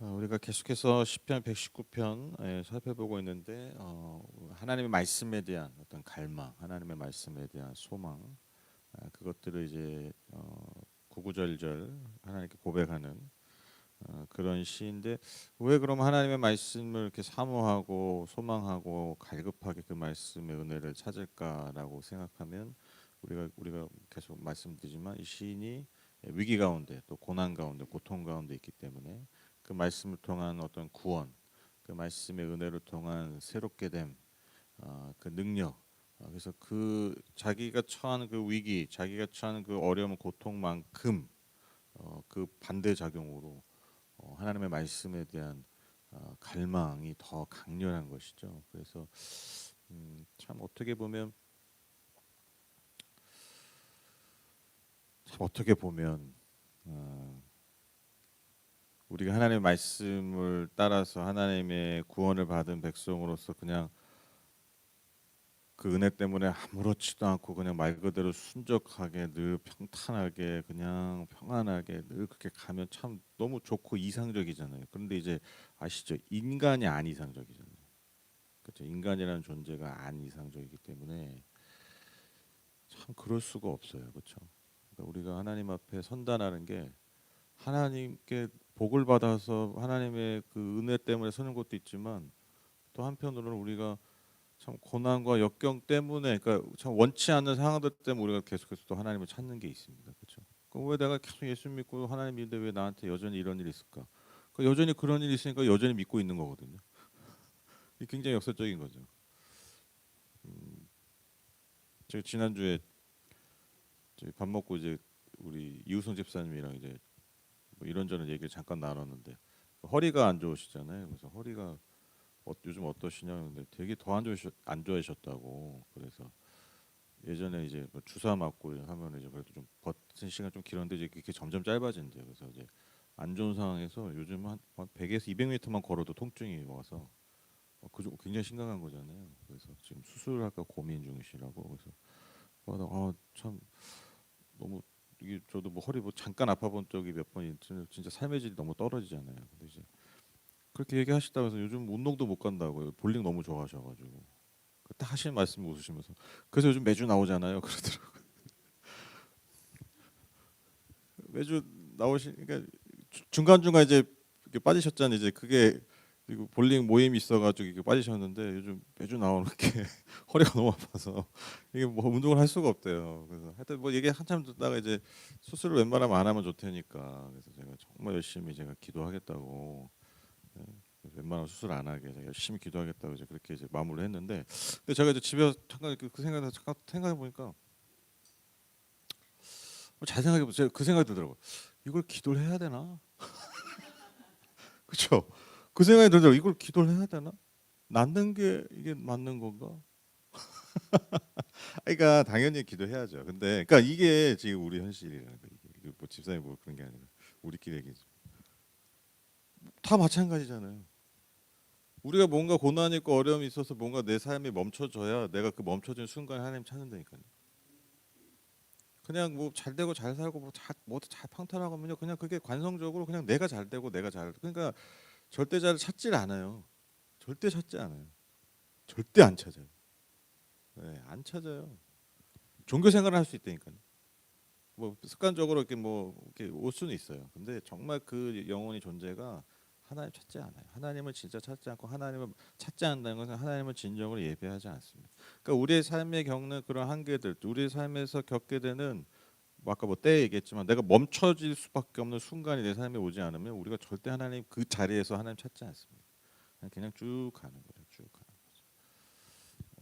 우리가 계속해서 시편 119편 살펴보고 있는데 하나님의 말씀에 대한 어떤 갈망, 하나님의 말씀에 대한 소망, 그것들을 이제 구구절절 하나님께 고백하는 그런 시인데 왜 그럼 하나님의 말씀을 이렇게 사모하고 소망하고 갈급하게 그 말씀의 은혜를 찾을까라고 생각하면 우리가 계속 말씀드리지만 이 시인이 위기 가운데 또 고난 가운데 고통 가운데 있기 때문에 그 말씀을 통한 어떤 구원, 그 말씀의 은혜를 통한 새롭게 됨, 그 능력, 그래서 그 자기가 처한 그 위기, 자기가 처한 그 어려움, 고통만큼 그 반대 작용으로 하나님의 말씀에 대한 갈망이 더 강렬한 것이죠. 그래서 참 어떻게 보면 어, 우리가 하나님의 말씀을 따라서 하나님의 구원을 받은 백성으로서 그냥 그 은혜 때문에 아무렇지도 않고 그냥 말 그대로 순적하게 늘 평탄하게 그냥 평안하게 늘 그렇게 가면 참 너무 좋고 이상적이잖아요. 그런데 이제 아시죠? 인간이 안 이상적이잖아요. 그렇죠? 인간이라는 존재가 안 이상적이기 때문에 참 그럴 수가 없어요. 그렇죠? 그러니까 우리가 하나님 앞에 선다라는 게 하나님께 복을 받아서 하나님의 그 은혜 때문에 서는 것도 있지만 또 한편으로는 우리가 참 고난과 역경 때문에 그러니까 참 원치 않는 상황들 때문에 우리가 계속해서 또 하나님을 찾는 게 있습니다. 그렇죠? 그럼 왜 내가 계속 예수 믿고 하나님 믿는데 왜 나한테 여전히 이런 일이 있을까? 그 여전히 그런 일이 있으니까 여전히 믿고 있는 거거든요. 이 굉장히 역설적인 거죠. 음, 제가 지난주에 저희 밥 먹고 이제 우리 이우성 집사님이랑 이제 뭐 이런저런 얘기를 잠깐 나눴는데 허리가 안 좋으시잖아요. 그래서 허리가 요즘 어떠시냐 근데 되게 더 안 좋아하셨다고. 그래서 예전에 이제 뭐 주사 맞고 하면 이제 그래도 좀 버튼 시간 좀 길었는데 이제 이게 점점 짧아진대요. 그래서 이제 안 좋은 상황에서 요즘 한 100에서 200m만 걸어도 통증이 와서 그좀 굉장히 심각한 거잖아요. 그래서 지금 수술할까 고민 중이시라고. 그래서 참 너무 이게 저도 뭐 허리 뭐 잠깐 아파본 적이 몇 번 진짜 삶의 질이 너무 떨어지잖아요. 근데 이제 그렇게 얘기하시다고 해서 요즘 운동도 못 간다고요. 볼링 너무 좋아하셔가지고 딱 하시는 말씀 웃으시면서 그래서 요즘 매주 나오잖아요. 그러더라고요. 매주 나오시니까 중간중간 이제 이렇게 빠지셨잖아요. 이제 그게 그리고 볼링 모임이 있어가지고 이렇게 빠지셨는데 요즘 매주 나오는 게 허리가 너무 아파서 이게 뭐 운동을 할 수가 없대요. 그래서 하여튼 뭐 얘기 한참 듣다가 이제 수술을 웬만하면 안 하면 좋다니까 그래서 제가 정말 열심히 제가 기도하겠다고 예, 웬만하면 수술 안 하게 제가 열심히 기도하겠다고 이제 그렇게 이제 마무리를 했는데 근데 제가 이제 집에 잠깐 그 생각을 잠깐 생각해 보니까 잘 생각해 보세요. 그 생각이 들더라고요. 이걸 기도를 해야 되나? 그렇죠? 그 생각이 들더라고요. 이걸 기도를 해야 되나? 낫는 게 이게 맞는 건가? 그러니까 당연히 기도해야죠. 근데 그러니까 이게 지금 우리 현실이라는 거 이게 뭐 집사님 뭐 그런 게 아니라 우리끼리 얘기지. 다 마찬가지잖아요. 우리가 뭔가 고난이 있고 어려움이 있어서 뭔가 내 삶이 멈춰져야 내가 그 멈춰진 순간에 하나님 찾는다니까요. 그냥 뭐 잘 되고 잘 살고 뭐잘 평탄하고 하면요 그냥 그게 관성적으로 그냥 내가 잘 되고 내가 잘 그러니까 절대자를 찾질 않아요. 절대 찾지 않아요. 절대 안 찾아요. 네, 안 찾아요. 종교 생활을 할 수 있다니까요. 뭐 습관적으로 이렇게 뭐 이렇게 올 수는 있어요. 근데 정말 그 영혼의 존재가 하나님 찾지 않아요. 하나님을 진짜 찾지 않고 하나님을 찾지 않는다는 것은 하나님을 진정으로 예배하지 않습니다. 그러니까 우리의 삶에 겪는 그런 한계들, 우리의 삶에서 겪게 되는 뭐 아까 뭐 때 얘기했지만 내가 멈춰질 수밖에 없는 순간이 내 삶에 오지 않으면 우리가 절대 하나님 그 자리에서 하나님 찾지 않습니다. 그냥 쭉 가는 거죠. 쭉 가는 거죠.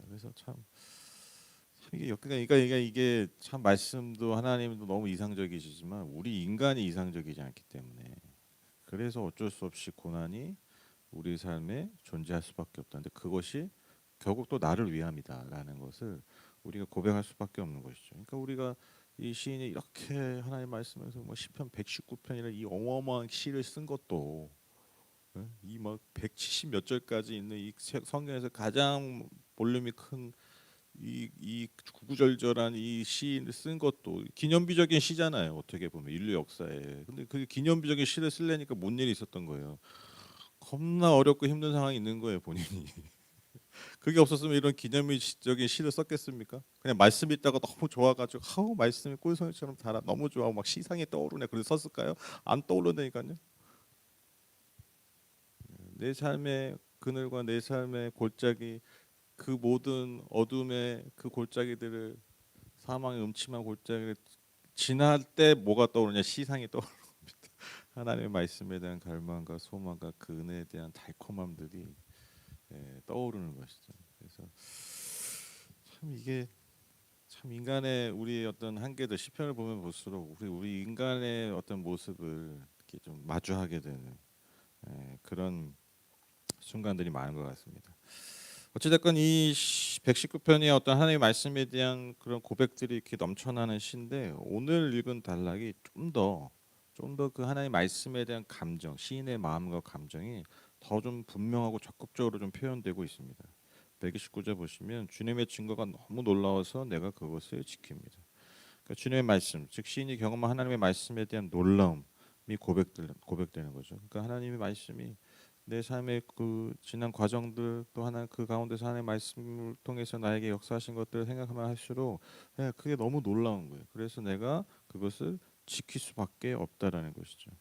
그래서 참 이게 참 말씀도 하나님도 너무 이상적이시지만 우리 인간이 이상적이지 않기 때문에 그래서 어쩔 수 없이 고난이 우리 삶에 존재할 수밖에 없다는데 그것이 결국 또 나를 위함이다라는 것을 우리가 고백할 수밖에 없는 것이죠. 그러니까 우리가 이 시인이 이렇게 하나님 말씀에서 뭐 시편 119편이나 이 어마어마한 시를 쓴 것도 이 막 170 몇 절까지 있는 이 성경에서 가장 볼륨이 큰 이 구구절절한 이 시를 쓴 것도 기념비적인 시잖아요. 어떻게 보면 인류 역사에. 근데 그 기념비적인 시를 쓰려니까 뭔 일이 있었던 거예요. 겁나 어렵고 힘든 상황이 있는 거예요, 본인이. 그게 없었으면 이런 기념일적인 시를 썼겠습니까? 그냥 말씀 읽다가 너무 좋아가지고 아우 말씀이 꿀송이처럼 달아 너무 좋아 막 시상이 떠오르네 그래서 썼을까요? 안 떠오르다니까요. 내 삶의 그늘과 내 삶의 골짜기 그 모든 어둠의 그 골짜기들을 사망의 음침한 골짜기를 지날 때 뭐가 떠오르냐 시상이 떠오릅니다. 하나님의 말씀에 대한 갈망과 소망과 그 은혜에 대한 달콤함들이 떠오르는 것이죠. 그래서 참 이게 참 인간의 우리 어떤 한계들 시편을 보면 볼수록 우리 인간의 어떤 모습을 이렇게 좀 마주하게 되는 그런 순간들이 많은 것 같습니다. 어찌됐건 이 119편의 어떤 하나님의 말씀에 대한 그런 고백들이 이렇게 넘쳐나는 시인데 오늘 읽은 단락이 좀 더 그 하나님의 말씀에 대한 감정, 시인의 마음과 감정이 더 좀 분명하고 적극적으로 좀 표현되고 있습니다. 129절 보시면 주님의 증거가 너무 놀라워서 내가 그것을 지킵니다. 그러니까 주님의 말씀, 즉 시인이 경험한 하나님의 말씀에 대한 놀라움이 고백되는 거죠. 그러니까 하나님의 말씀이 내 삶의 그 지난 과정들 또 하나 그 가운데서 하나님의 말씀을 통해서 나에게 역사하신 것들을 생각하면 할수록 그게 너무 놀라운 거예요. 그래서 내가 그것을 지킬 수밖에 없다라는 것이죠.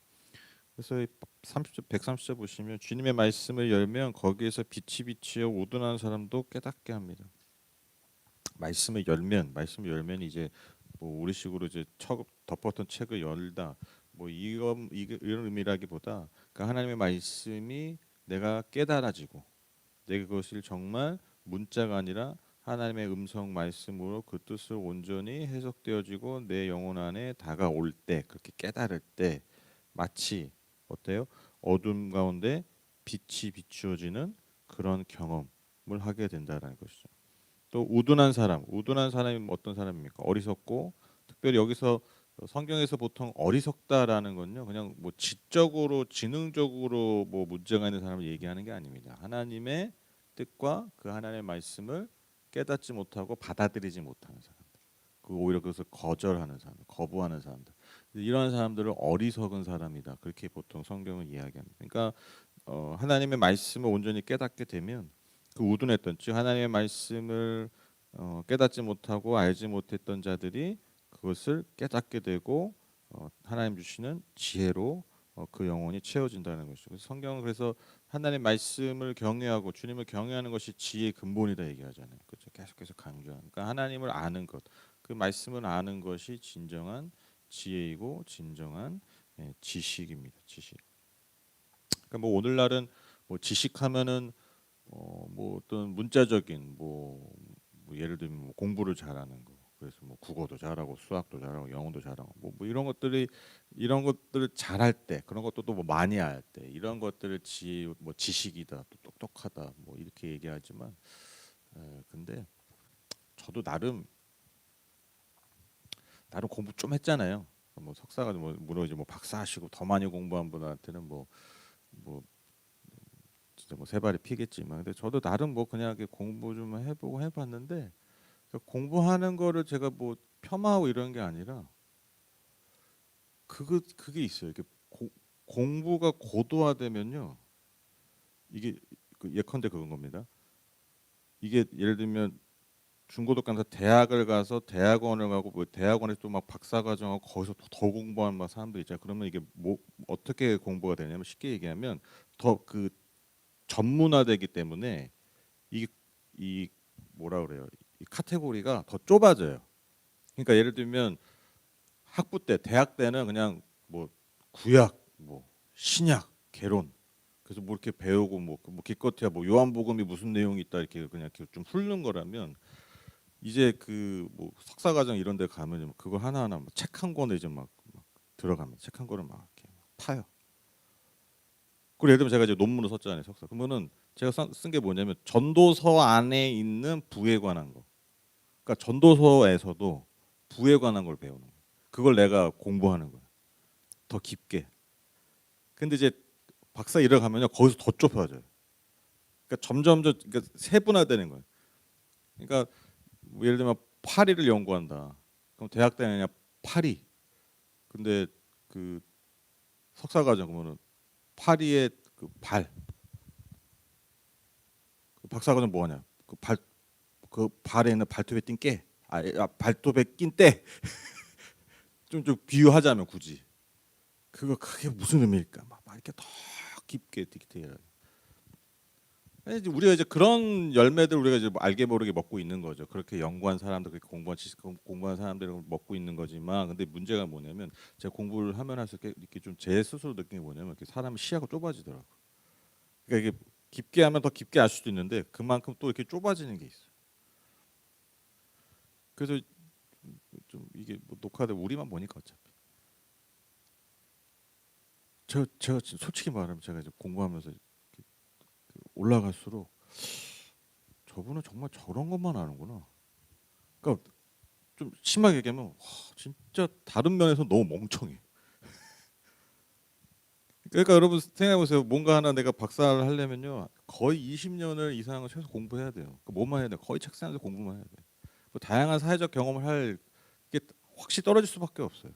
그래서 130절 보시면 주님의 말씀을 열면 거기에서 빛이 비치어 우둔한 사람도 깨닫게 합니다. 말씀을 열면 이제 뭐 우리식으로 이제 덮었던 책을 열다 뭐 이런 의미라기보다 그 하나님의 말씀이 내가 깨달아지고 내 그것을 정말 문자가 아니라 하나님의 음성 말씀으로 그 뜻을 온전히 해석되어지고 내 영혼 안에 다가올 때 그렇게 깨달을 때 마치 어때요? 어둠 가운데 빛이 비추어지는 그런 경험을 하게 된다라는 것이죠. 또 우둔한 사람이 어떤 사람입니까? 어리석고 특별히 여기서 성경에서 보통 어리석다라는 건요, 그냥 뭐 지적으로 지능적으로 뭐 문제가 있는 사람을 얘기하는 게 아닙니다. 하나님의 뜻과 그 하나님의 말씀을 깨닫지 못하고 받아들이지 못하는 사람들, 그 오히려 그것을 거절하는 사람들, 거부하는 사람들, 이러한 사람들을 어리석은 사람이다. 그렇게 보통 성경은 이야기합니다. 그러니까 하나님의 말씀을 온전히 깨닫게 되면 그 우둔했던 즉 하나님의 말씀을 깨닫지 못하고 알지 못했던 자들이 그것을 깨닫게 되고 하나님 주시는 지혜로 그 영혼이 채워진다는 것이죠. 그래서 성경은 그래서 하나님의 말씀을 경외하고 주님을 경외하는 것이 지혜의 근본이다 얘기하잖아요. 그렇죠. 계속해서 강조하는. 그러니까 하나님을 아는 것, 그 말씀을 아는 것이 진정한 지혜이고 진정한 지식입니다. 지식. 그러니까 뭐 오늘날은 뭐 지식하면은 뭐 어떤 문자적인 뭐 예를 들면 뭐 공부를 잘하는 거 그래서 뭐 국어도 잘하고 수학도 잘하고 영어도 잘하고 뭐 이런 것들을 잘할 때 그런 것도 또 뭐 많이 할 때 이런 것들을 뭐 지식이다 또 똑똑하다 뭐 이렇게 얘기하지만 근데 저도 나름 공부 좀 했잖아요. 뭐 석사가 뭐 물론 이제 뭐 박사하시고 더 많이 공부한 분한테는 뭐 진짜 뭐 세 발이 피겠지만 근데 저도 나름 뭐 그냥 이렇게 공부 좀 해보고 해봤는데 공부하는 거를 제가 뭐 폄하하고 이런 게 아니라 그게 있어요. 이게 공부가 고도화되면요 이게 예컨대 그런 겁니다. 이게 예를 들면 중고등학교 대학을 가서 대학원을 가고 뭐 대학원에서 또 막 박사과정하고 거기서 더 공부한 막 사람들 있잖아요. 그러면 이게 뭐 어떻게 공부가 되냐면 쉽게 얘기하면 더 그 전문화되기 때문에 이 뭐라 그래요? 이 카테고리가 더 좁아져요. 그러니까 예를 들면 학부 때, 대학 때는 그냥 뭐 구약, 뭐 신약, 개론, 그래서 뭐 이렇게 배우고 뭐 기껏해야 뭐 요한복음이 무슨 내용이 있다 이렇게 그냥 이렇게 좀 훑는 거라면 이제 그 뭐 석사과정 이런 데 가면 그거 하나하나 책 한 권에 이제 막 들어갑니다. 책 한 권을 막 이렇게 파요. 그리고 예를 들면 제가 이제 논문을 썼잖아요, 석사. 그러면은 제가 쓴 게 뭐냐면 전도서 안에 있는 부에 관한 거. 그러니까 전도서에서도 부에 관한 걸 배우는 거예요. 그걸 내가 공부하는 거예요. 더 깊게. 근데 이제 박사 일을 가면요 거기서 더 좁혀져요. 그러니까 점점점 그러니까 세분화되는 거예요. 그러니까 뭐 예를 들면 파리를 연구한다. 그럼 대학 때는 그냥 파리. 근데 그 석사 과정 보면은 파리의 그 발. 박사과정 뭐 하냐? 그 발에 있는 발톱에 낀 깨. 발톱에 낀 때. 좀 비유하자면 굳이 그게 무슨 의미일까? 막 이렇게 더 깊게 디테일하게. 우리가 이제 그런 열매들 우리가 이제 알게 모르게 먹고 있는 거죠. 그렇게 연구한 사람들, 그렇게 공부한 지식 공부한 사람들이 먹고 있는 거지만, 근데 문제가 뭐냐면 제가 공부를 하면 할수록 이렇게 좀 제 스스로 느낀 게 뭐냐면 이렇게 사람의 시야가 좁아지더라고. 그러니까 이게 깊게 하면 더 깊게 알 수도 있는데 그만큼 또 이렇게 좁아지는 게 있어. 그래서 좀 이게 뭐 녹화돼 우리만 보니까 어차피 제가 솔직히 말하면 제가 이제 공부하면서 올라갈수록 저분은 정말 저런 것만 아는구나. 그러니까 좀 심하게 얘기하면 와, 진짜 다른 면에서 너무 멍청해. 그러니까 여러분 생각해보세요. 뭔가 하나 내가 박사를 하려면요 거의 20년을 이상은 최소 공부해야 돼요. 그러니까 뭐만 해야 돼? 거의 책상에서 공부만 해야 돼. 뭐 다양한 사회적 경험을 할 게 확실히 떨어질 수밖에 없어요.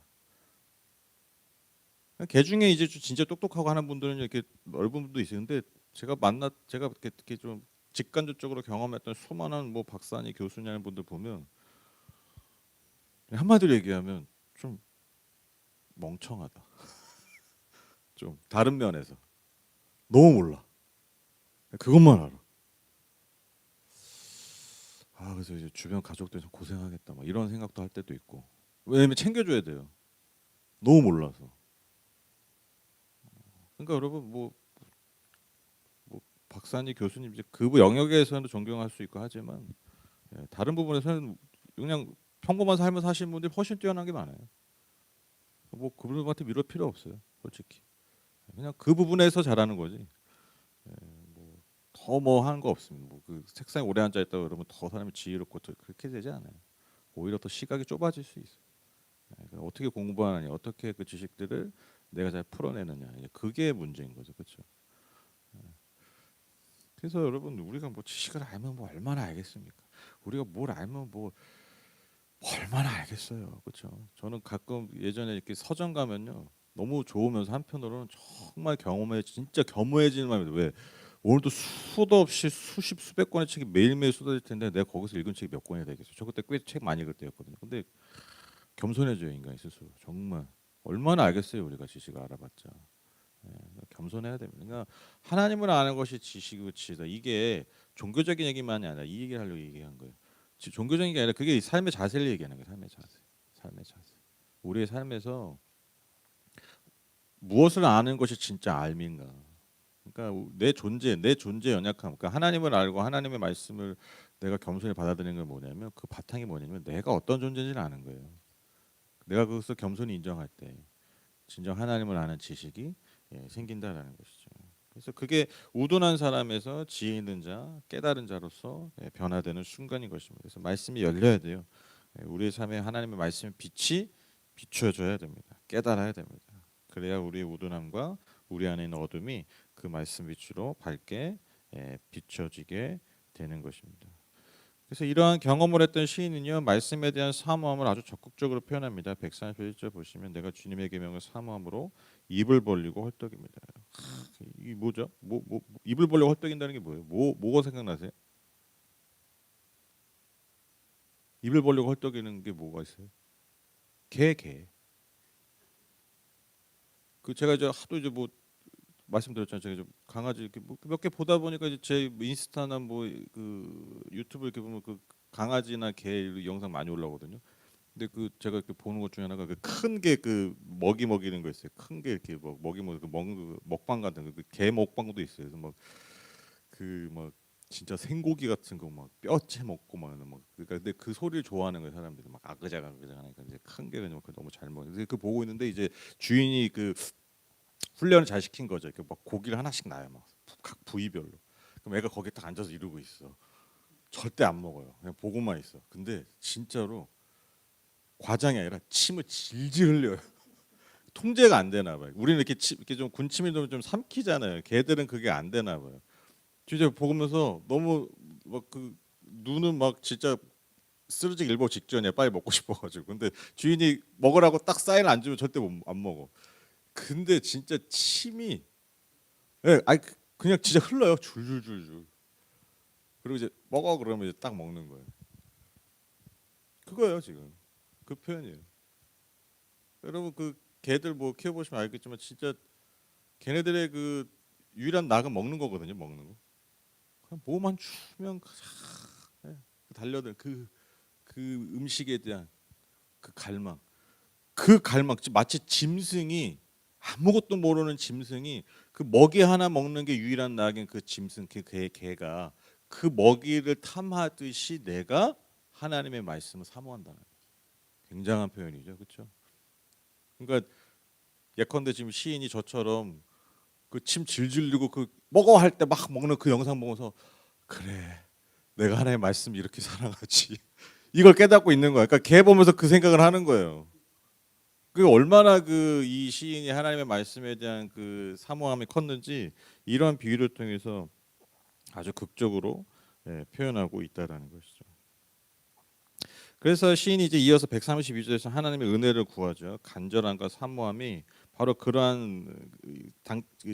개 중에 이제 진짜 똑똑하고 하는 분들은 이렇게 넓은 분도 있는데 제가 이렇게 좀 직간접적으로 경험했던 수많은 뭐 박사니 교수니 하는 분들 보면 한마디로 얘기하면 좀 멍청하다. 좀 다른 면에서 너무 몰라. 그것만 알아. 그래서 이제 주변 가족들 좀 고생하겠다. 막 이런 생각도 할 때도 있고. 왜냐면 챙겨줘야 돼요. 너무 몰라서. 그러니까 여러분 뭐 박사님 교수님 이제 그 영역에서는 존경할 수 있고 하지만 다른 부분에서는 그냥 평범한 삶을 사시는 분들이 훨씬 뛰어난 게 많아요. 뭐 그분한테 미룰 필요 없어요. 솔직히. 그냥 그 부분에서 잘하는 거지. 더 뭐 하는 거 없습니다. 뭐 그 책상에 오래 앉아 있다 그러면 더 사람이 지혜롭고 그렇게 되지 않아요. 오히려 더 시각이 좁아질 수 있어요. 어떻게 공부하느냐, 어떻게 그 지식들을 내가 잘 풀어내느냐, 이제 그게 문제인 거죠, 그렇죠? 그래서 여러분 우리가 뭐 지식을 알면 뭐 얼마나 알겠습니까? 우리가 뭘 알면 뭐 얼마나 알겠어요, 그렇죠? 저는 가끔 예전에 이렇게 서점 가면요, 너무 좋으면서 한편으로는 정말 진짜 겸허해지는 마음이 들어요. 왜? 오늘도 수도 없이 수십 수백 권의 책이 매일매일 쏟아질 텐데 내가 거기서 읽은 책이 몇 권이 되겠어요? 저 그때 꽤 책 많이 읽을 때였거든요. 근데 겸손해져요 인간이 스스로. 정말 얼마나 알겠어요 우리가 지식을 알아봤자. 겸손해야 됩니다. 그러니까 하나님을 아는 것이 지식의 지다. 이게 종교적인 얘기만이 아니라 이 얘기를 하려고 얘기한 거예요. 종교적인 게 아니라 그게 삶의 자세를 얘기하는 거예요. 삶의 자세. 삶의 자세. 우리의 삶에서 무엇을 아는 것이 진짜 알민가. 그러니까 내 존재 연약함. 그러니까 하나님을 알고 하나님의 말씀을 내가 겸손히 받아들이는 건 뭐냐면 그 바탕이 뭐냐면 내가 어떤 존재인지를 아는 거예요. 내가 그것을 겸손히 인정할 때 진정 하나님을 아는 지식이 생긴다라는 것이죠. 그래서 그게 우둔한 사람에서 지혜 있는 자, 깨달은 자로서 변화되는 순간인 것입니다. 그래서 말씀이 열려야 돼요. 우리의 삶에 하나님의 말씀의 빛이 비춰져야 됩니다. 깨달아야 됩니다. 그래야 우리의 우둔함과 우리 안에 있는 어둠이 그 말씀 빛으로 밝게 비춰지게 되는 것입니다. 그래서 이러한 경험을 했던 시인은요 말씀에 대한 사모함을 아주 적극적으로 표현합니다. 131절 보시면 내가 주님의 계명을 사모함으로 입을 벌리고 헐떡입니다. 이 뭐죠? 입을 벌리고 헐떡인다는 게 뭐예요? 뭐가 생각나세요? 입을 벌리고 헐떡이는 게 뭐가 있어요? 개. 그 제가 이제 하도 이제 뭐 말씀드렸잖아요. 제가 좀 강아지 이렇게 몇 개 보다 보니까 이제 제 인스타나 뭐 그 유튜브 이렇게 보면 그 강아지나 개 영상 많이 올라오거든요. 근데 그 제가 이렇게 보는 것 중에 하나가 그 큰 게 그 먹이 먹이는 거 있어요. 큰 게 이렇게 뭐 먹이 먹는 그 먹는 그 먹방 같은 개 먹방도 있어요. 그래서 막 진짜 생고기 같은 거 막 뼈째 먹고 막 그러니까 근데 그 소리를 좋아하는 거예요 사람들이 막 아그작 하니까 이제 큰 게 그냥 너무 잘 먹는. 그래서 그 보고 있는데 이제 주인이 그 훈련을 잘 시킨 거죠. 이렇게 막 고기를 하나씩 놔요 막 각 부위별로. 그럼 애가 거기에 딱 앉아서 이러고 있어. 절대 안 먹어요. 그냥 보고만 있어. 근데 진짜로 과장이 아니라 침을 질질 흘려요. 통제가 안 되나 봐요. 우리는 이렇게 좀 군침이 돌면 좀 삼키잖아요. 걔들은 그게 안 되나 봐요. 진짜 보면서 너무 막 그 눈은 막 진짜 쓰러지기 일보 직전이야. 빨리 먹고 싶어가지고. 근데 주인이 먹으라고 딱 사인 안 주면 절대 안 먹어. 근데 진짜 침이 그냥 진짜 흘러요. 줄줄줄줄. 그리고 이제 먹어 그러면 이제 딱 먹는 거예요. 그거예요 지금. 그 표현이에요. 여러분 그 개들 뭐 키워보시면 알겠지만 진짜 걔네들의 그 유일한 낙은 먹는 거거든요. 먹는 거. 그냥 뭐만 주면 예, 그 달려들 그 음식에 대한 그 갈망. 그 갈망 마치 짐승이 아무것도 모르는 짐승이 그 먹이 하나 먹는 게 유일한 낙인 그 짐승 개가 그 먹이를 탐하듯이 내가 하나님의 말씀을 사모한다는 거예요. 굉장한 표현이죠, 그렇죠? 그러니까 예컨대 지금 시인이 저처럼 그 침 질질 흘리고 그 먹어 할 때 막 먹는 그 영상 보면서 그래 내가 하나님의 말씀 이렇게 사랑하지 이걸 깨닫고 있는 거야. 그러니까 걔 보면서 그 생각을 하는 거예요. 그 얼마나 그 이 시인이 하나님의 말씀에 대한 그 사모함이 컸는지 이런 비유를 통해서 아주 극적으로 표현하고 있다라는 것이죠. 그래서 시인이 이제 이어서 132절에서 하나님의 은혜를 구하죠. 간절함과 사모함이 바로 그러한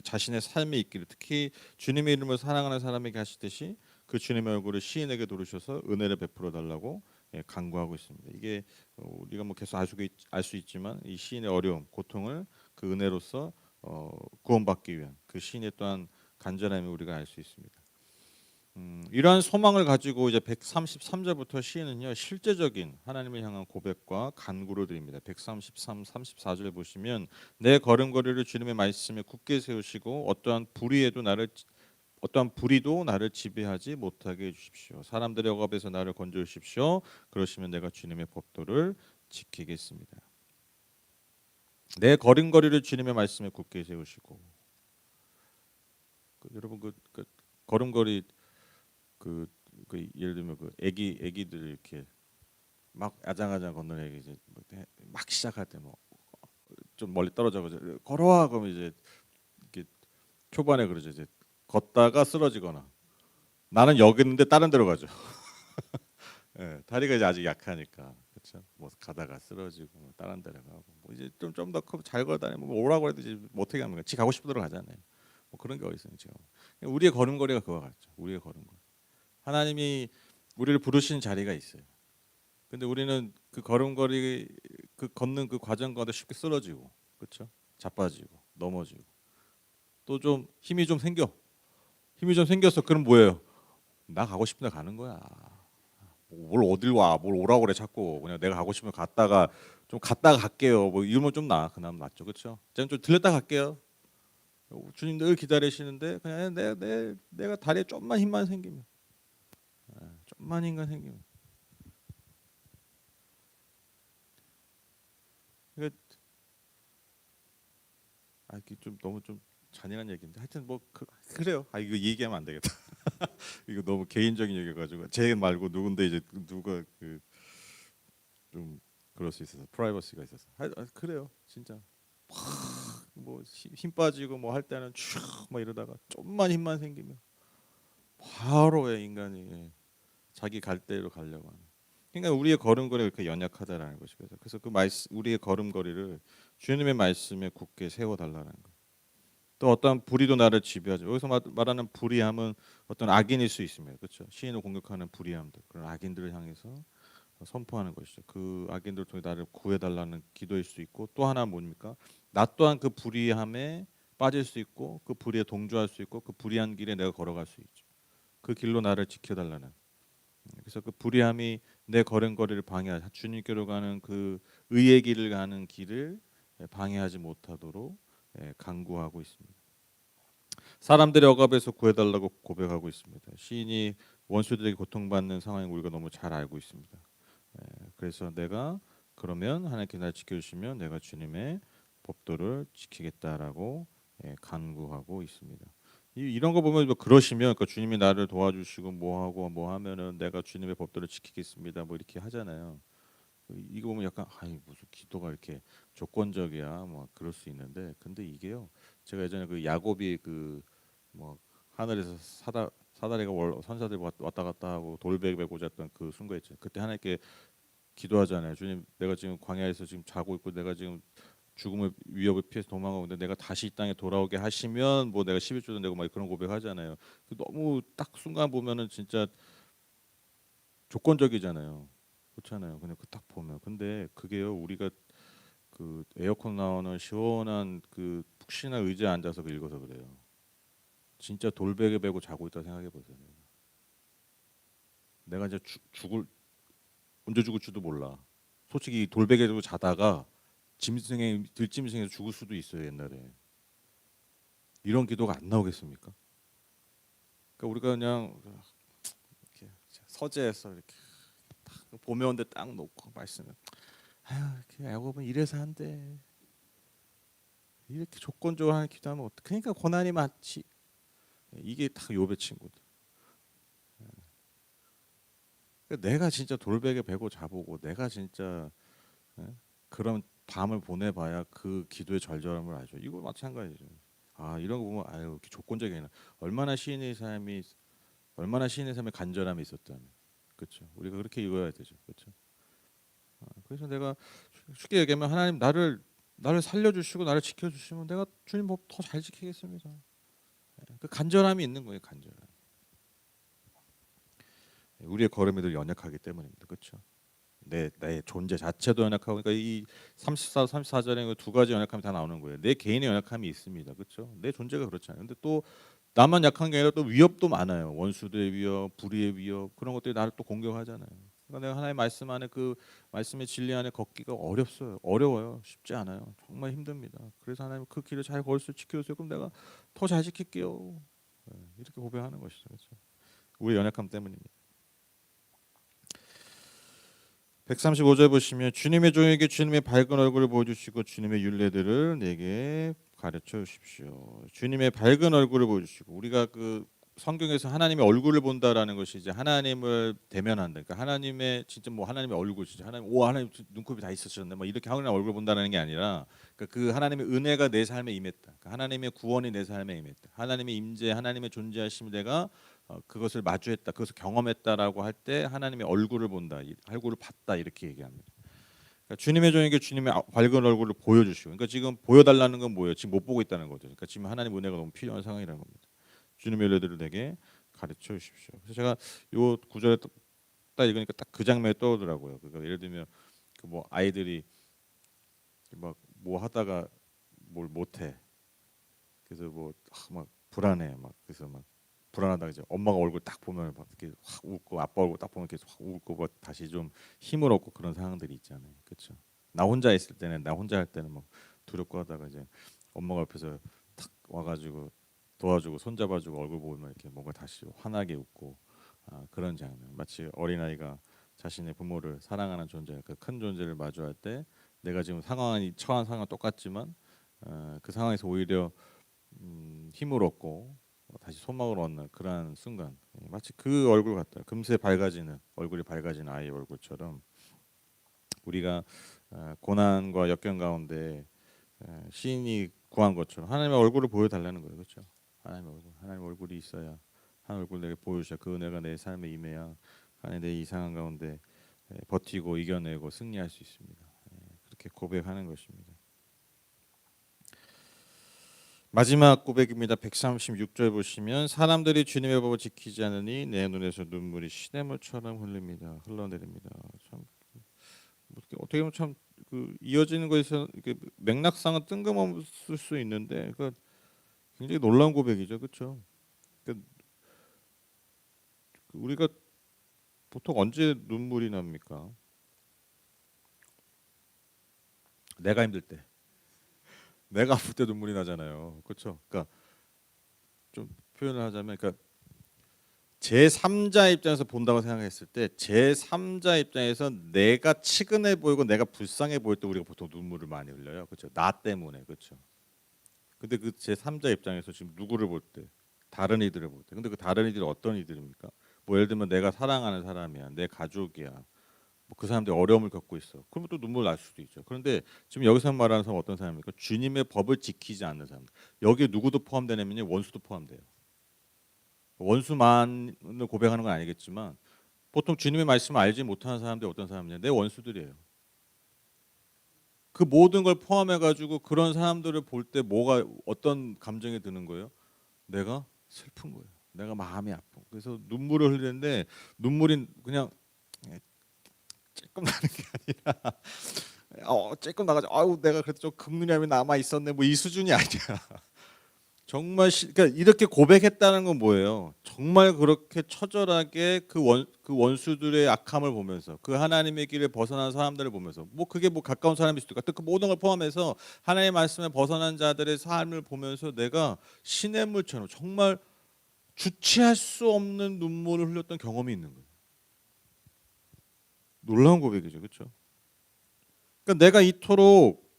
자신의 삶에 있기를 특히 주님의 이름을 사랑하는 사람에게 하시듯이 그 주님의 얼굴을 시인에게 도르셔서 은혜를 베풀어 달라고 간구하고 있습니다. 이게 우리가 뭐 계속 알 수 있지만 이 시인의 어려움, 고통을 그 은혜로서 구원받기 위한 그 시인의 또한 간절함을 우리가 알 수 있습니다. 이러한 소망을 가지고 이제 133절부터 시인은요 실제적인 하나님을 향한 고백과 간구를 드립니다. 133, 34절 보시면 내 걸음걸이를 주님의 말씀에 굳게 세우시고 어떠한 불의도 나를 지배하지 못하게 해주십시오. 사람들의 억압에서 나를 건져 주십시오. 그러시면 내가 주님의 법도를 지키겠습니다. 내 걸음걸이를 주님의 말씀에 굳게 세우시고 여러분 그 걸음걸이 그 예를 들면 그 애기들 이렇게 막 아장아장 걷는 애기 이제 막 시작할 때 뭐 좀 멀리 떨어져 가지고 걸어와 그러면 이제 이렇게 초반에 그러죠. 이제 걷다가 쓰러지거나 나는 여기 있는데 다른 데로 가죠. 예, 다리가 이제 아직 약하니까 그렇죠. 뭐 가다가 쓰러지고 뭐 다른 데로 가고 뭐 이제 좀 더 잘 걸어다니면 뭐 오라고 해도 이제 못 하게 합니까? 지 가고 싶은 데로 가잖아요. 뭐 그런 게 어디 있어요 지금. 우리의 걸음걸이가 그와 같죠. 우리의 걸음걸이. 하나님이 우리를 부르시는 자리가 있어요. 근데 우리는 그 걸음걸이 그 걷는 그 과정 가운데 쉽게 쓰러지고 그렇죠? 자빠지고 넘어지고 또 좀 힘이 좀 생겨. 힘이 좀 생겼어. 그럼 뭐예요? 나 가고 싶은 데 가는 거야. 뭘 어딜 와? 뭘 오라고 그래 자꾸. 그냥 내가 가고 싶으면 갔다가 좀 갔다가 갈게요. 뭐 이러면 좀 그나마 낫죠. 그렇죠? 좀 들렸다 갈게요. 주님 늘 기다리시는데 그냥 내가 다리에 좀만 힘만 생기면 좀만 힘만 생기면 이게 이게 좀 너무 좀 잔인한 얘기인데 하여튼 뭐 그래요. 이거 얘기하면 안 되겠다. 이거 너무 개인적인 얘기가지고 제 말고 누군데 이제 누가 그 좀 그럴 수 있어서 프라이버시가 있어서 그래요 진짜 뭐 힘 빠지고 뭐 할 때는 쭉막 이러다가 좀만 힘만 생기면 바로 왜 인간이 자기 갈 대로 가려고 하는. 그러니까 우리의 걸음걸이가 그렇게 연약하다라는 것이죠. 그래서 그 말씀 우리의 걸음걸이를 주님의 말씀에 굳게 세워 달라는 거. 또 어떤 불의도 나를 지배하죠. 여기서 말하는 불의함은 어떤 악인일 수 있습니다. 그렇죠? 시인을 공격하는 불의함들 그런 악인들을 향해서 선포하는 것이죠. 그 악인들을 통해 나를 구해달라는 기도일 수 있고 또 하나 뭡니까? 나 또한 그 불의함에 빠질 수 있고 그 불의에 동조할 수 있고 그 불의한 길에 내가 걸어갈 수 있죠. 그 길로 나를 지켜달라는. 그래서 그 불의함이 내 걸음걸이를 방해하지 주님께로 가는 그 의의 길을 가는 길을 방해하지 못하도록 간구하고 있습니다. 사람들의 억압에서 구해달라고 고백하고 있습니다. 시인이 원수들에게 고통받는 상황을 우리가 너무 잘 알고 있습니다. 그래서 내가 그러면 하나님께 날 지켜주시면 내가 주님의 법도를 지키겠다라고 간구하고 있습니다. 이런 거 보면 뭐 그러시면 그러니까 주님이 나를 도와주시고 뭐 하고 뭐 하면은 내가 주님의 법도를 지키겠습니다. 뭐 이렇게 하잖아요. 이거 보면 약간 무슨 기도가 이렇게 조건적이야 뭐 그럴 수 있는데 근데 이게요. 제가 예전에 그 야곱이 그 뭐 하늘에서 사다리가 선사들이 왔다 갔다 하고 돌베개 메고 잤던 그 순간 있죠. 그때 하나님께 기도하잖아요. 주님, 내가 지금 광야에서 지금 자고 있고 내가 지금 죽음의 위협을 피해서 도망가고 있는데 내가 다시 이 땅에 돌아오게 하시면 뭐 내가 11조도 내고 막 그런 고백하잖아요. 너무 딱 순간 보면은 진짜 조건적이잖아요. 그렇잖아요. 그냥 그 딱 보면. 근데 그게요. 우리가 그 에어컨 나오는 시원한 그 푹신한 의자에 앉아서 읽어서 그래요. 진짜 돌베개 베고 자고 있다 생각해 보세요. 내가 이제 죽을 언제 죽을지도 몰라. 솔직히 돌베개 베고 자다가 짐승에 들짐승에서 죽을 수도 있어요. 옛날에 이런 기도가 안 나오겠습니까? 그러니까 우리가 그냥 이렇게 서재에서 이렇게 딱 봄에 온데 딱 놓고 말씀을 아유 이렇게 야곱은 이래서 한대 이렇게 조건적으로 하는 기도하면 어떡 그러니까 고난이 많지. 이게 다 욥의 친구들. 그러니까 내가 진짜 돌베개 베고 자보고 내가 진짜 예? 그런 밤을 보내봐야 그 기도의 절절함을 알죠. 이거 마찬가지죠. 아 이런 거 보면 아유 이렇게 조건적이나 얼마나 시인의 삶에 간절함이 있었다면 그렇죠. 우리가 그렇게 읽어야 되죠. 그렇죠. 그래서 내가 쉽게 얘기하면 하나님 나를 살려주시고 나를 지켜주시면 내가 주님 법 더 잘 지키겠습니다. 그 간절함이 있는 거예요. 간절함. 우리의 걸음이 늘 연약하기 때문입니다. 그렇죠. 내 존재 자체도 연약하고 그러니까 이 34절에 두 가지 연약함이 다 나오는 거예요. 내 개인의 연약함이 있습니다. 그렇죠? 내 존재가 그렇잖아요. 근데 또 나만 약한 게 아니라 또 위협도 많아요. 원수들의 위협, 불의의 위협 그런 것들이 나를 또 공격하잖아요. 그러니까 내가 하나님의 말씀 안에 그 말씀의 진리 안에 걷기가 어려워요. 쉽지 않아요. 정말 힘듭니다. 그래서 하나님 그 길을 잘 걸을 수 지켜주세요. 그럼 내가 더 잘 지킬게요. 이렇게 고백하는 것이죠. 그렇죠? 우리 연약함 때문입니다. 135절 보시면 주님의 종에게 주님의 밝은 얼굴을 보여주시고 주님의 율례들을 내게 가르쳐 주십시오. 주님의 밝은 얼굴을 보여주시고 우리가 그 성경에서 하나님의 얼굴을 본다라는 것이 이제 하나님을 대면한다. 그러니까 하나님의 진짜 뭐 하나님의 얼굴 진짜 하나님 눈곱이 다 있으셨네. 뭐 이렇게 하나님의 얼굴 본다는 게 아니라 그러니까 그 하나님의 은혜가 내 삶에 임했다. 그러니까 하나님의 구원이 내 삶에 임했다. 하나님의 임재, 하나님의 존재하심을 내가 그것을 마주했다, 그것을 경험했다라고 할 때 하나님의 얼굴을 본다, 얼굴을 봤다 이렇게 얘기합니다. 그러니까 주님의 종에게 주님의 밝은 얼굴을 보여주시고, 그러니까 지금 보여달라는 건 뭐예요? 지금 못 보고 있다는 거죠. 그러니까 지금 하나님 은혜가 너무 필요한 상황이라는 겁니다. 주님의 은혜들을 내게 가르쳐 주십시오. 그래서 제가 요 구절에 딱 읽으니까 딱 그 장면이 떠오르더라고요. 그러니까 예를 들면 그 뭐 아이들이 막 뭐 하다가 뭘 못해, 그래서 뭐 막 불안해, 막 그래서 막 불안하다 이제 엄마가 얼굴 딱 보면 막 이렇게 확 웃고 아빠 얼굴 딱 보면 이렇게 확 웃고 막 다시 좀 힘을 얻고 그런 상황들이 있잖아요. 그렇죠? 나 혼자 있을 때는 나 혼자 할 때는 막 두렵고 하다가 이제 엄마가 옆에서 탁 와가지고 도와주고 손잡아주고 얼굴 보면 이렇게 뭔가 다시 환하게 웃고 그런 장면. 마치 어린아이가 자신의 부모를 사랑하는 존재, 그 큰 존재를 마주할 때 내가 지금 상황이 처한 상황 똑같지만 그 상황에서 오히려 힘을 얻고 다시 소망을 얻는 그러한 순간 마치 그 얼굴 같다. 금세 밝아지는 얼굴이 밝아지는 아이의 얼굴처럼 우리가 고난과 역경 가운데 시인이 구한 것처럼 하나님의 얼굴을 보여달라는 거예요. 그렇죠? 하나님의 얼굴이 있어야 하나님 얼굴 내게 보여주셔. 그 은혜가 내 삶에 임해야 하나님 내 이상한 가운데 버티고 이겨내고 승리할 수 있습니다. 그렇게 고백하는 것입니다. 마지막 고백입니다. 136절 보시면 사람들이 주님의 법을 지키지 않으니 내 눈에서 눈물이 시냇물처럼 흘러내립니다. 참 어떻게 보면 참 그 이어지는 것에서 이렇게 맥락상은 뜬금없을 수 있는데 그 굉장히 놀라운 고백이죠, 그렇죠? 그러니까 우리가 보통 언제 눈물이 납니까? 내가 힘들 때, 내가 아플 때 눈물이 나잖아요, 그렇죠? 그러니까 좀 표현을 하자면, 그러니까 제3자 입장에서 본다고 생각했을 때 제3자 입장에서 내가 치근해 보이고 내가 불쌍해 보일 때 우리가 보통 눈물을 많이 흘려요. 그렇죠? 나 때문에. 그렇죠? 근데 그 제3자 입장에서 지금 누구를 볼 때? 다른 이들을 볼 때. 근데 그 다른 이들이 어떤 이들입니까? 뭐 예를 들면 내가 사랑하는 사람이야. 내 가족이야. 뭐 그 사람들이 어려움을 겪고 있어. 그러면 또 눈물 날 수도 있죠. 그런데 지금 여기서 말하는 사람은 어떤 사람입니까? 주님의 법을 지키지 않는 사람. 여기에 누구도 포함되냐면요. 원수도 포함돼요. 원수만을 고백하는 건 아니겠지만 보통 주님의 말씀을 알지 못하는 사람들이 어떤 사람이냐? 내 원수들이에요. 그 모든 걸 포함해 가지고 그런 사람들을 볼 때 뭐가 어떤 감정이 드는 거예요? 내가 슬픈 거예요. 내가 마음이 아픈. 그래서 눈물을 흘리는데 눈물이 그냥 찔끔 나는 게 아니라 찔끔 나가지고 아우 내가 그래도 좀 긍휼함이 남아 있었네 뭐 이 수준이 아니야. 정말 그러니까 이렇게 고백했다는 건 뭐예요? 정말 그렇게 처절하게 그 원수들의 악함을 보면서 그 하나님의 길을 벗어난 사람들을 보면서 뭐 그게 뭐 가까운 사람일 수도 있고 그 모든 걸 포함해서 하나님의 말씀에 벗어난 자들의 삶을 보면서 내가 시냇물처럼 정말 주체할 수 없는 눈물을 흘렸던 경험이 있는 거예요. 놀라운 고백이죠, 그렇죠? 그러니까 내가 이토록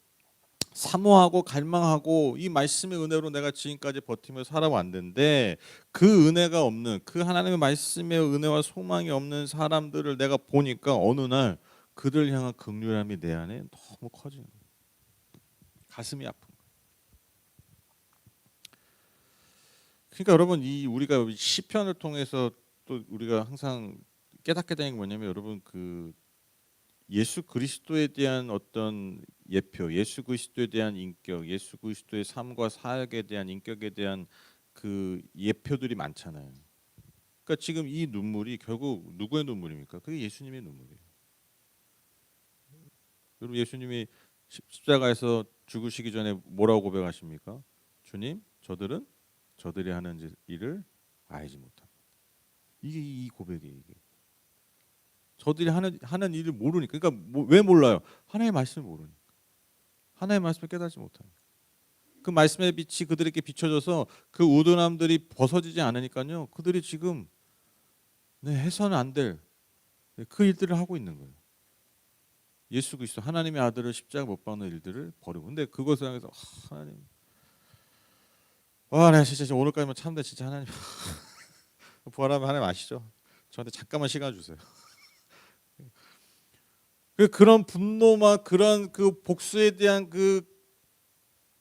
사모하고 갈망하고 이 말씀의 은혜로 내가 지금까지 버티며 살아왔는데 그 은혜가 없는 그 하나님의 말씀의 은혜와 소망이 없는 사람들을 내가 보니까 어느 날 그들 향한 긍휼함이 내 안에 너무 커지는 거예요. 가슴이 아픈 거예요. 그러니까 여러분 이 우리가 시편을 통해서 또 우리가 항상 깨닫게 되는 게 뭐냐면 여러분 그 예수 그리스도에 대한 어떤 예표, 예수 그리스도에 대한 인격, 예수 그리스도의 삶과 사역에 대한 인격에 대한 그 예표들이 많잖아요. 그러니까 지금 이 눈물이 결국 누구의 눈물입니까? 그게 예수님의 눈물이에요. 여러분 예수님이 십자가에서 죽으시기 전에 뭐라고 고백하십니까? 주님, 저들은 저들이 하는 일을 알지 못합니다. 이게 이 고백이에요. 이게. 저들이 하는 일을 모르니까. 그러니까 왜 몰라요? 하나님의 말씀을 모르니까. 하나님의 말씀을 깨닫지 못하니까. 그 말씀의 빛이 그들에게 비춰져서 그 우둔함들이 벗어지지 않으니까요. 그들이 지금 해서는 안 될 그 일들을 하고 있는 거예요. 예수 그리스도 하나님의 아들을 십자가 못 박는 일들을 버리고. 근데 그것을 향해서 하나님, 와, 내가 진짜 오늘까지만 참는데 진짜 하나님 부활하면 하나님 아시죠? 저한테 잠깐만 시간 주세요. 그런 분노와 그런 그 복수에 대한 그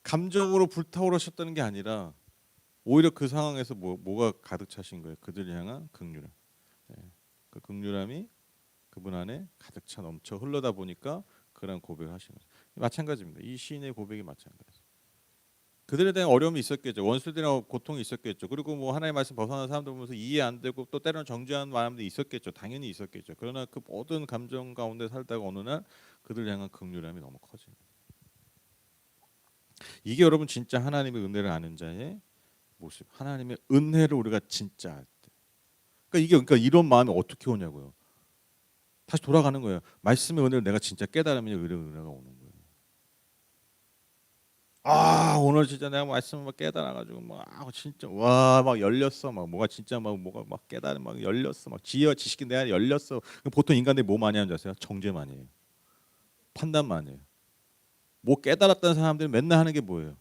감정으로 불타오르셨다는 게 아니라 오히려 그 상황에서 뭐가 가득 차신 거예요? 그들을 향한 긍휼함. 그 긍휼함이 그분 안에 가득 차 넘쳐 흘러다 보니까 그런 고백을 하신 거죠. 마찬가지입니다. 이 시인의 고백이 마찬가지. 그들에 대한 어려움이 있었겠죠. 원수들이랑 고통이 있었겠죠. 그리고 뭐 하나님의 말씀 벗어난 사람들 보면서 이해 안 되고 또 때로는 정죄하는 마음도 있었겠죠. 당연히 있었겠죠. 그러나 그 모든 감정 가운데 살다가 어느 날 그들 향한 긍휼함이 너무 커지는 거예요. 이게 여러분 진짜 하나님의 은혜를 아는 자의 모습. 하나님의 은혜를 우리가 진짜 알 때. 그러니까 이런 마음이 어떻게 오냐고요. 다시 돌아가는 거예요. 말씀의 은혜를 내가 진짜 깨달으면 은혜가 오는 거예요. 오늘 진짜 내가 말씀을 막 깨달아가지고 진짜 와 막 열렸어 막 뭐가 진짜 막 뭐가 막 깨달음 막 열렸어 막 지혜와 지식이 내 안에 열렸어. 보통 인간들이 뭐 많이 하는 줄 아세요? 정죄 많이 해요. 판단 많이 해요. 뭐 깨달았다는 사람들이 맨날 하는 게 뭐예요?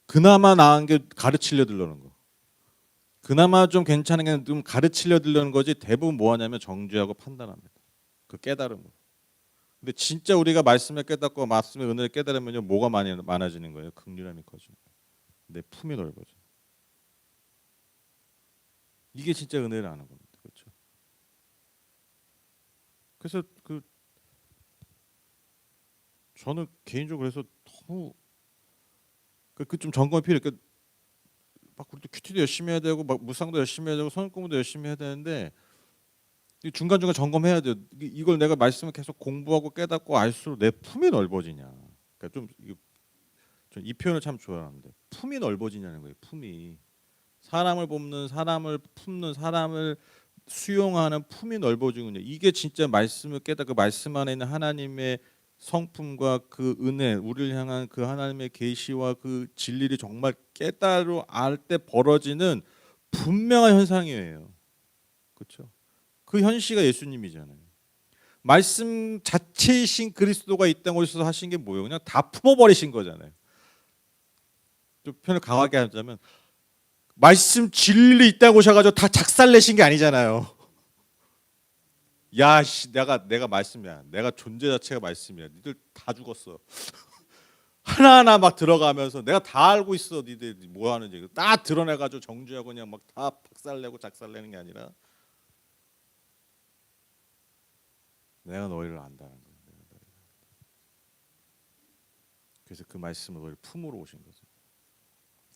그나마 나은 게 가르치려 들려는 거. 그나마 좀 괜찮은 게 좀 가르치려 들려는 거지. 대부분 뭐 하냐면 정죄하고 판단합니다. 그 깨달음으로. 근데 진짜 우리가 말씀을 깨닫고 말씀의 은혜를 깨달으면요 뭐가 많아지는 거예요? 긍휼함이 커지는 거예요. 내 품이 넓어져. 이게 진짜 은혜를 아는 겁니다. 그렇죠? 그래서 저는 개인적으로 그래서 너무 좀 점검이 필요해요. 막 우리도 큐티도 열심히 해야 되고 막 묵상도 열심히 해야 되고 성경 공부도 열심히 해야 되는데 중간중간 점검해야 돼요. 이걸 내가 말씀을 계속 공부하고 깨닫고 알수록 내 품이 넓어지냐. 그러니까 이 표현을 참 좋아하는데 품이 넓어지냐는 거예요. 품이 사람을 뽑는 사람을 품는 사람을 수용하는 품이 넓어지군요. 이게 진짜 말씀을 그 말씀 안에 있는 하나님의 성품과 그 은혜, 우리를 향한 그 하나님의 계시와 그 진리를 정말 깨달어 알 때 벌어지는 분명한 현상이에요. 그렇죠? 그 현시가 예수님이잖아요. 말씀 자체이신 그리스도가 이 땅에 오셔서 하신 게 뭐예요? 그냥 다 품어버리신 거잖아요. 좀 표현을 강하게 하자면 말씀 진리 이 땅에 오셔가지고 다 작살내신 게 아니잖아요. 야, 내가 말씀이야. 내가 존재 자체가 말씀이야. 니들 다 죽었어. 하나하나 막 들어가면서 내가 다 알고 있어. 니들 뭐 하는지 다 드러내가지고 정죄하고 그냥 막 다 박살내고 작살내는 게 아니라 내가 너희를 안다는 거예요. 그래서 그 말씀을 너희를 품으로 오신 거죠.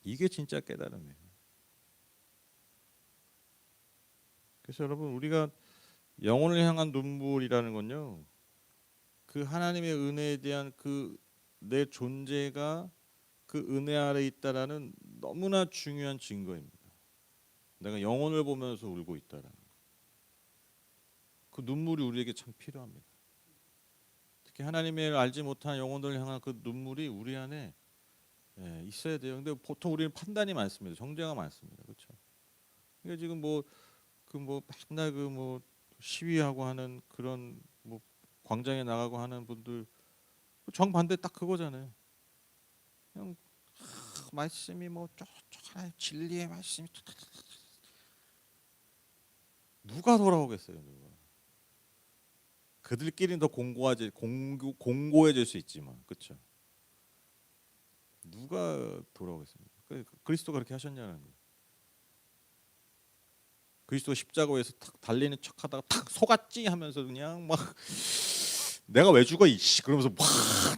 이게 진짜 깨달음이에요. 그래서 여러분 우리가 영혼을 향한 눈물이라는 건요. 그 하나님의 은혜에 대한 그 내 존재가 그 은혜 아래 있다라는 너무나 중요한 증거입니다. 내가 영혼을 보면서 울고 있다라는 그 눈물이 우리에게 참 필요합니다. 특히 하나님을 알지 못한 영혼들을 향한 그 눈물이 우리 안에 있어야 돼요. 근데 보통 우리는 판단이 많습니다. 정죄가 많습니다. 그렇죠? 그러니까 지금 뭐 맨날 그 뭐 시위하고 하는 그런 뭐 광장에 나가고 하는 분들 정반대 딱 그거잖아요. 그냥 말씀이 뭐 쫓쫓 진리의 말씀이 누가 돌아오겠어요, 누가. 그들끼리는 더 공고해질 수 있지만, 그렇죠? 누가 돌아오겠습니까? 그리스도가 그렇게 하셨냐는 거예요. 그리스도 십자가에서 탁 달리는 척하다가 탁 속았지 하면서 그냥 막 내가 왜 죽어 이씨 그러면서 막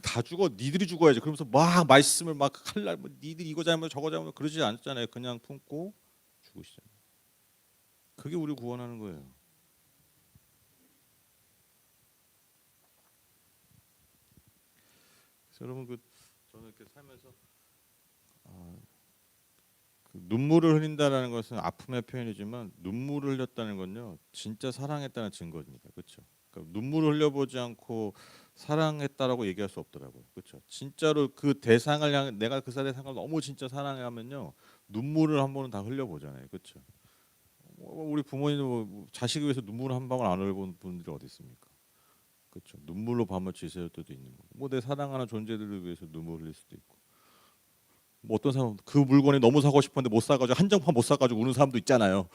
다 죽어 니들이 죽어야지 그러면서 막 말씀을 막 칼날 뭐 니들이 이거 잘못 저거 잘못 그러지 않잖아요. 그냥 품고 죽으시잖아요. 그게 우리 구원하는 거예요. 그래서 여러분 저는 이렇게 살면서 그 눈물을 흘린다라는 것은 아픔의 표현이지만 눈물을 흘렸다는 건요 진짜 사랑했다는 증거입니다. 그렇죠? 그러니까 눈물을 흘려보지 않고 사랑했다라고 얘기할 수 없더라고요. 그렇죠? 진짜로 그 대상을 향해 내가 그 대상을 너무 진짜 사랑하면요 눈물을 한 번은 다 흘려보잖아요. 그렇죠? 우리 부모님도 뭐 자식 위해서 눈물 한 방울 안 흘려본 분들이 어디 있습니까? 그렇죠? 눈물로 밤을 지새울 때도 있는 거고 뭐 내 사랑하는 존재들을 위해서 눈물 흘릴 수도 있고 뭐 어떤 사람 그 물건이 너무 사고 싶었는데 못 사가지고 한정판 못 사가지고 우는 사람도 있잖아요.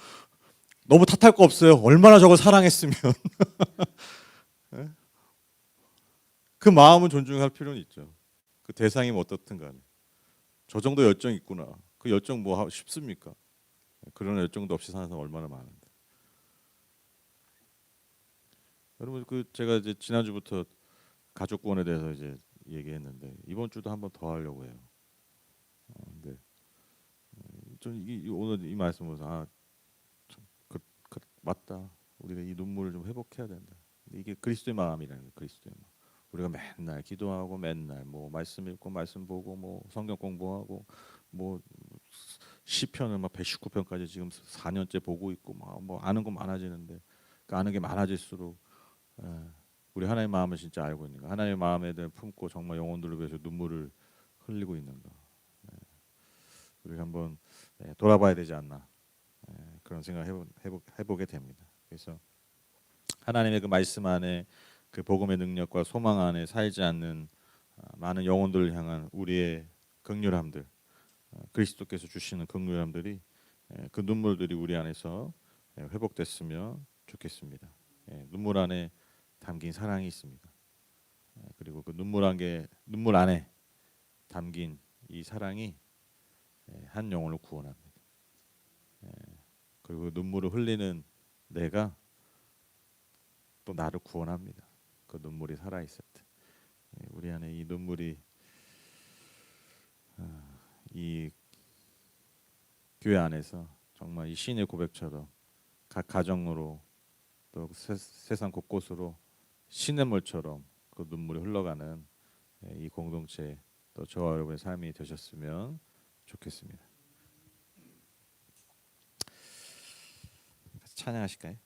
너무 탓할 거 없어요. 얼마나 저걸 사랑했으면 그 마음은 존중할 필요는 있죠. 그 대상이 뭐 어떻든 간에 저 정도 열정이 있구나. 그 열정 뭐 하고 싶습니까? 그런 열정도 없이 사는 사람 얼마나 많은데. 여러분 그 제가 이제 지난주부터 가족 구원에 대해서 이제 얘기했는데 이번 주도 한번 더 하려고 해요. 근데 좀 오늘 이 말씀을 맞다. 우리가 이 눈물을 좀 회복해야 된다. 이게 그리스도의 마음이라는 거예요. 그리스도의 마음. 우리가 맨날 기도하고 맨날 뭐 말씀 읽고 말씀 보고 뭐 성경 공부하고 뭐 시편을 막 119편까지 지금 4년째 보고 있고 막 뭐 아는 거 많아지는데 그 아는 게 많아질수록 에, 우리 하나님의 마음을 진짜 알고 있는가? 하나님의 마음에 대해 품고 정말 영혼들을 위해서 눈물을 흘리고 있는가? 우리가 한번 돌아봐야 되지 않나? 그런 생각 해보게 됩니다. 그래서 하나님의 그 말씀 안에 그 복음의 능력과 소망 안에 살지 않는 많은 영혼들을 향한 우리의 긍휼함들, 그리스도께서 주시는 긍휼함들이 그 눈물들이 우리 안에서 회복됐으면 좋겠습니다. 눈물 안에 담긴 사랑이 있습니다. 그리고 그 눈물 안에 담긴 이 사랑이 한 영혼을 구원합니다. 그리고 눈물을 흘리는 내가 또 나를 구원합니다. 그 눈물이 살아 있을 때 우리 안에 이 눈물이 이 교회 안에서 정말 이 시인의 고백처럼 각 가정으로 또 세상 곳곳으로 시냇물처럼 그 눈물이 흘러가는 이 공동체 또 저와 여러분의 삶이 되셨으면 좋겠습니다. 찬양하실까요?